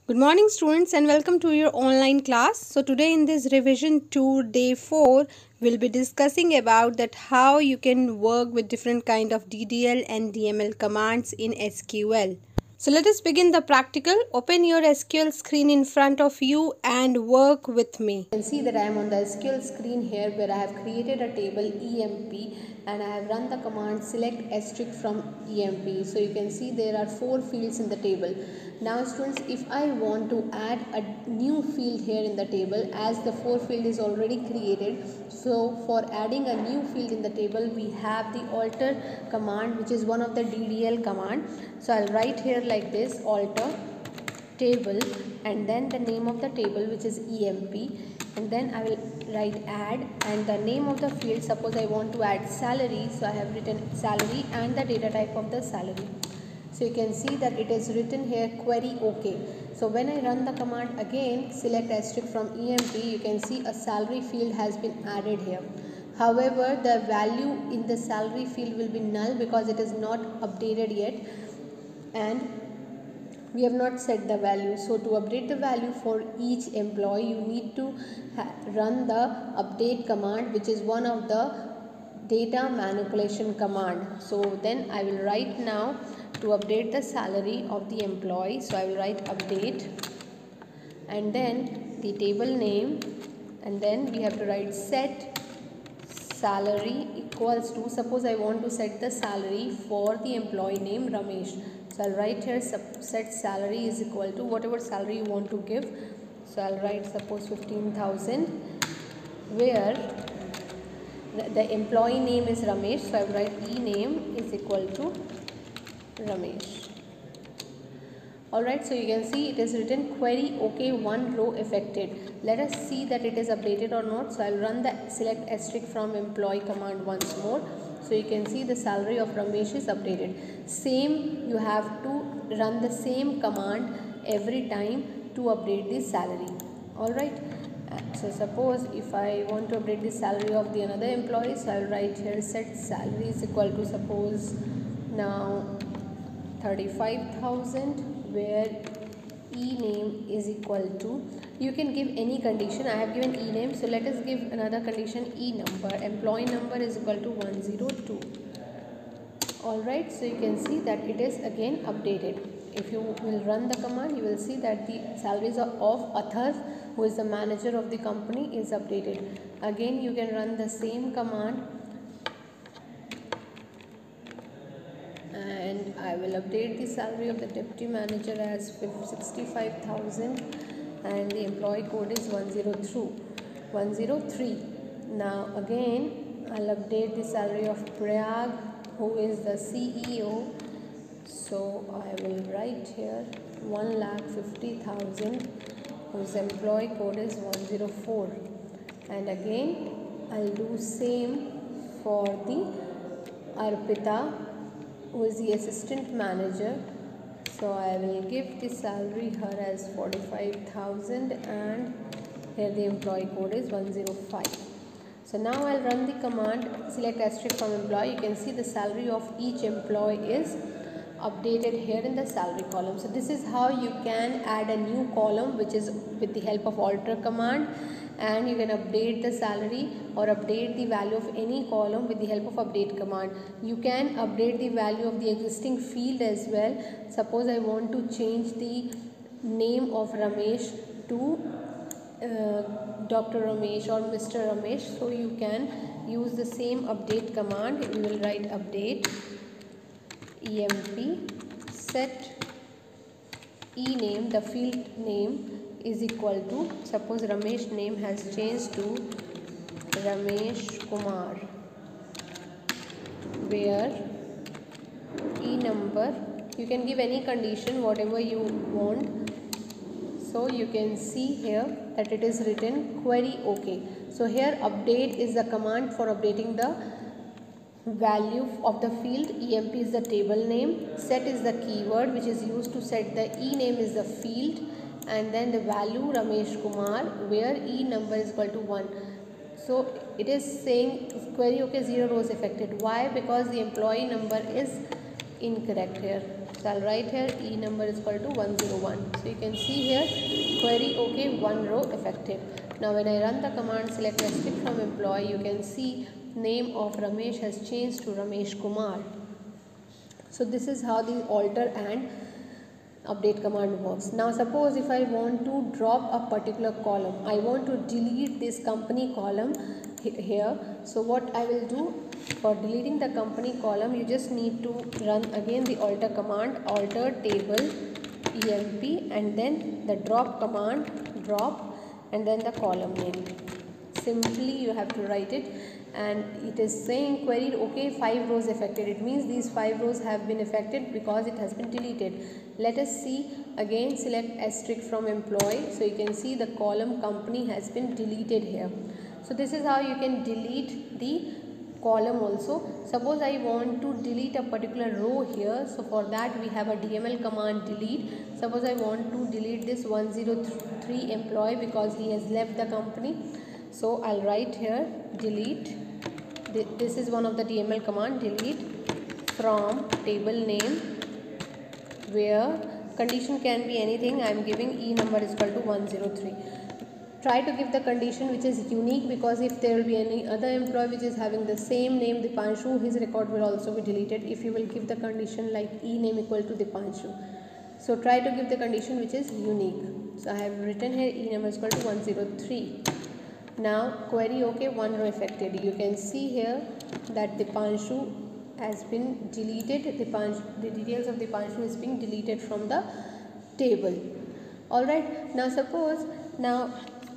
Good morning students and welcome to your online class. So today in this revision 2 day 4 we'll be discussing about that how you can work with different kind of DDL and DML commands in SQL. So let us begin the practical. Open your SQL screen in front of you and work with me. You can see that I am on the SQL screen here where I have created a table EMP and I have run the command select asterisk from EMP. So you can see there are 4 fields in the table. Now students, if I want to add a new field here in the table, as the 4 field is already created, so for adding a new field in the table we have the alter command, which is one of the DDL command. So I'll write here like this: alter table and then the name of the table, which is EMP, and then I will write add and the name of the field. Suppose I want to add salary, so I have written salary and the data type of the salary. So you can see that it is written here query OK. So when I run the command again select asterisk from EMP, you can see a salary field has been added here. However, the value in the salary field will be null because it is not updated yet and we have not set the value. So to update the value for each employee, you need to run the update command, which is one of the data manipulation command. So then I will write now to update the salary of the employee. So I will write update and then the table name, and then we have to write set salary equals to, suppose I want to set the salary for the employee name Ramesh. So I'll write here set salary is equal to whatever salary you want to give. So I'll write suppose 15,000, where the employee name is Ramesh. So I'll write e name is equal to Ramesh. Alright, so you can see it is written query OK, one row affected. Let us see that it is updated or not. So I'll run the select asterisk from employee command once more. So you can see the salary of Ramesh is updated. Same, you have to run the same command every time to update the salary. Alright, so suppose if I want to update the salary of the another employee, so I'll write here set salary is equal to suppose now 35,000, where e name is equal to, you can give any condition. I have given e name, so let us give another condition, e number, employee number is equal to 102. Alright, so you can see that it is again updated. If you will run the command, you will see that the salaries of Athar, who is the manager of the company, is updated. Again you can run the same command and I will update the salary of the deputy manager as 65,000 and the employee code is 103. Now again I'll update the salary of Prayag, who is the CEO. So I will write here 1,50,000, whose employee code is 104, and again I'll do same for the Arpita, who is the assistant manager. So I will give the salary her as 45,000 and here the employee code is 105. So now I'll run the command select asterisk from employee. You can see the salary of each employee is updated here in the salary column. So this is how you can add a new column, which is with the help of alter command, and you can update the salary or update the value of any column with the help of update command. You can update the value of the existing field as well. Suppose I want to change the name of Ramesh to Dr. Ramesh or Mr. Ramesh, so you can use the same update command. We will write update EMP set e name, the field name is equal to, suppose Ramesh name has changed to Ramesh Kumar, where e number, you can give any condition whatever you want. So you can see here that it is written query OK. So here update is the command for updating the value of the field, EMP is the table name, set is the keyword which is used to set the e name is the field, and then the value Ramesh Kumar, where e number is equal to 1. So it is saying query OK, 0 rows affected. Why? Because the employee number is incorrect here. So I'll write here E number is equal to 101. So you can see here query OK, one row effective. Now when I run the command select asterisk from employee, you can see name of Ramesh has changed to Ramesh Kumar. So this is how the alter and update command works. Now suppose if I want to drop a particular column, I want to delete this company column here. So what I will do, for deleting the company column, you just need to run again the alter command, alter table emp, and then the drop command, drop, and then the column name. Simply you have to write it, and it is saying queried OK, 5 rows affected. It means these 5 rows have been affected because it has been deleted. Let us see again, select asterisk from employee. So you can see the column company has been deleted here. So this is how you can delete the column also. Suppose I want to delete a particular row here. So for that we have a DML command delete. Suppose I want to delete this 103 employee because he has left the company. So I'll write here delete. This is one of the DML command, delete from table name, where condition can be anything. I am giving E number is equal to 103. Try to give the condition which is unique, because if there will be any other employee which is having the same name Dipanshu, his record will also be deleted if you will give the condition like E name equal to Dipanshu. So try to give the condition which is unique. So I have written here E number is equal to 103. Now query OK, one row affected. You can see here that Dipanshu has been deleted. The details of Dipanshu is being deleted from the table. Alright, now suppose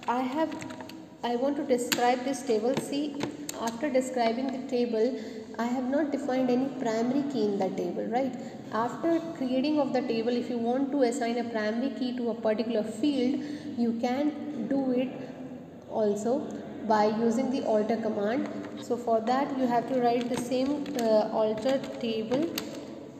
I want to describe this table. See, after describing the table, I have not defined any primary key in the table, right? After creating of the table, if you want to assign a primary key to a particular field, you can do it also by using the alter command. So for that you have to write the same alter table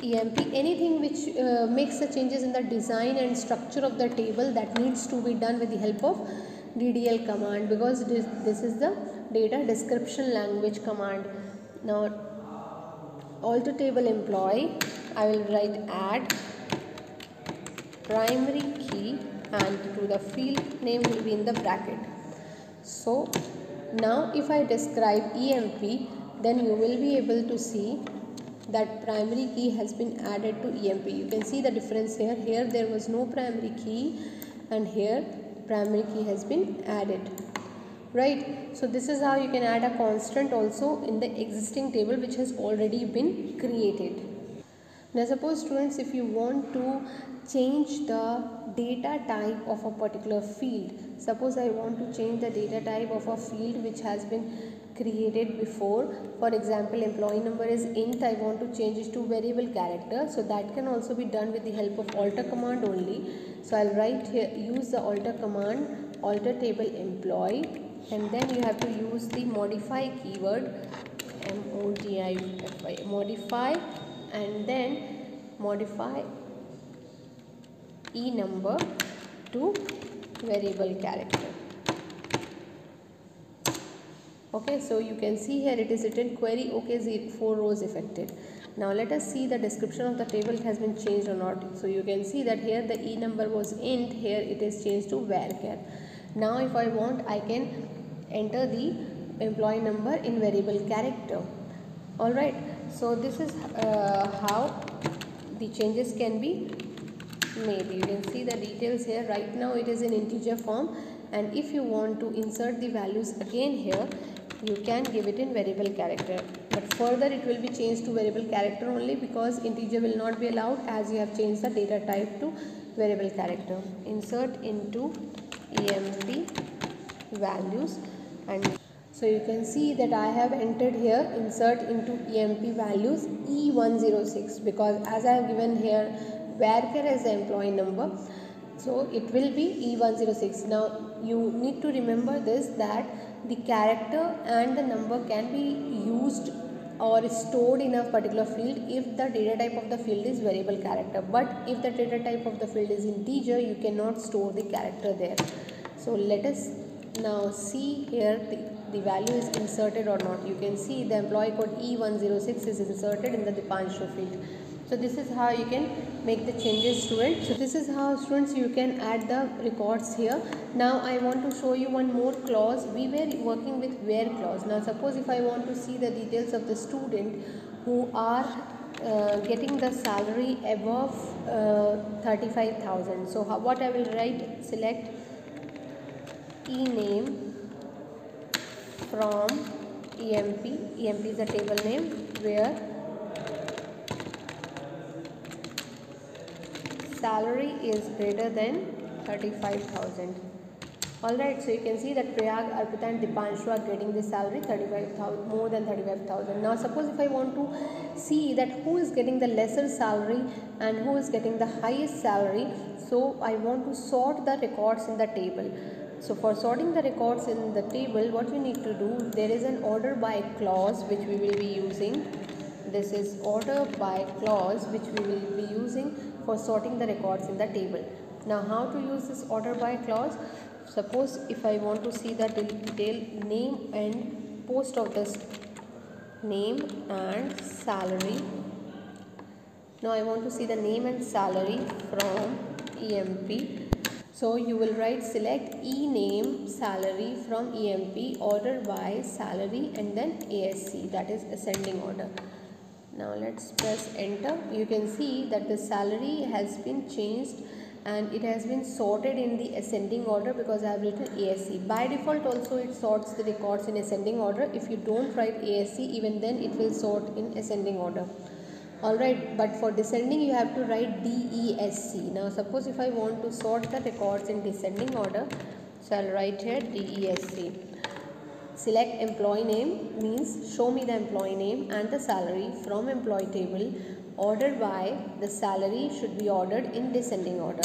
emp, anything which makes the changes in the design and structure of the table, that needs to be done with the help of DDL command, because this is the data description language command. Now alter table employee, I will write add primary key, and to the field name will be in the bracket. So now if I describe EMP, then you will be able to see that primary key has been added to EMP. You can see the difference here. Here there was no primary key, and here primary key has been added, right? So this is how you can add a constant also in the existing table which has already been created. Now suppose students, if you want to change the data type of a particular field, suppose I want to change the data type of a field which has been created before. For example, employee number is int, I want to change it to variable character. So that can also be done with the help of alter command only. So I'll write here, use the alter command, alter table employee, and then you have to use the modify keyword, modify, modify, and then modify E number to variable character. Okay, so you can see here it is written query OK, 4 rows affected. Now let us see the description of the table, it has been changed or not. So you can see that here the E number was int, here it is changed to varchar. Now if I want, I can enter the employee number in variable character. Alright, so this is how the changes can be made. You can see the details here. Right now it is in integer form, and if you want to insert the values again here, you can give it in variable character, but further it will be changed to variable character only, because integer will not be allowed as you have changed the data type to variable character. Insert into EMP values, and so you can see that I have entered here insert into EMP values E106, because as I have given here varchar as the employee number, so it will be E106. Now you need to remember this, that the character and the number can be used or stored in a particular field if the data type of the field is variable character, but if the data type of the field is integer, you cannot store the character there. So let us now see here the value is inserted or not. You can see the employee code E106 is inserted in the Dipanshu field. So this is how you can make the changes to it. So this is how, students, you can add the records here. Now I want to show you one more clause. We were working with where clause. Now suppose if I want to see the details of the student who are getting the salary above 35,000. So what I will write, select e-name from EMP. EMP is the table name where salary is greater than 35,000. Alright, so you can see that Prayag, Arpita and Dipanshu are getting the salary 35,000, more than 35,000. Now suppose if I want to see that who is getting the lesser salary and who is getting the highest salary, so I want to sort the records in the table. So for sorting the records in the table, what we need to do, there is an order by clause which we will be using. This is order by clause which we will be using for sorting the records in the table. Now how to use this order by clause? Suppose if I want to see the detail name and post of this name and salary. Now I want to see the name and salary from EMP. So you will write select e-name salary from EMP, order by salary and then ASC, that is ascending order. Now let's press enter. You can see that the salary has been changed and it has been sorted in the ascending order because I have written ASC. By default also it sorts the records in ascending order. If you don't write ASC, even then it will sort in ascending order. Alright, but for descending you have to write DESC. Now suppose if I want to sort the records in descending order, so I'll write here DESC. Select employee name means show me the employee name and the salary from employee table. Ordered by, the salary should be ordered in descending order.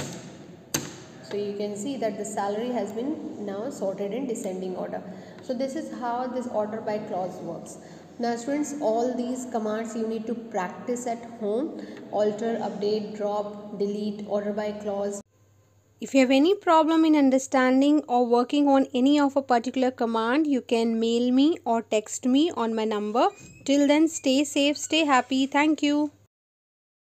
So you can see that the salary has been now sorted in descending order. So this is how this order by clause works. Now students, all these commands you need to practice at home. Alter, update, drop, delete, order by clause. If you have any problem in understanding or working on any of a particular command, you can mail me or text me on my number. Till then, stay safe, stay happy. Thank you.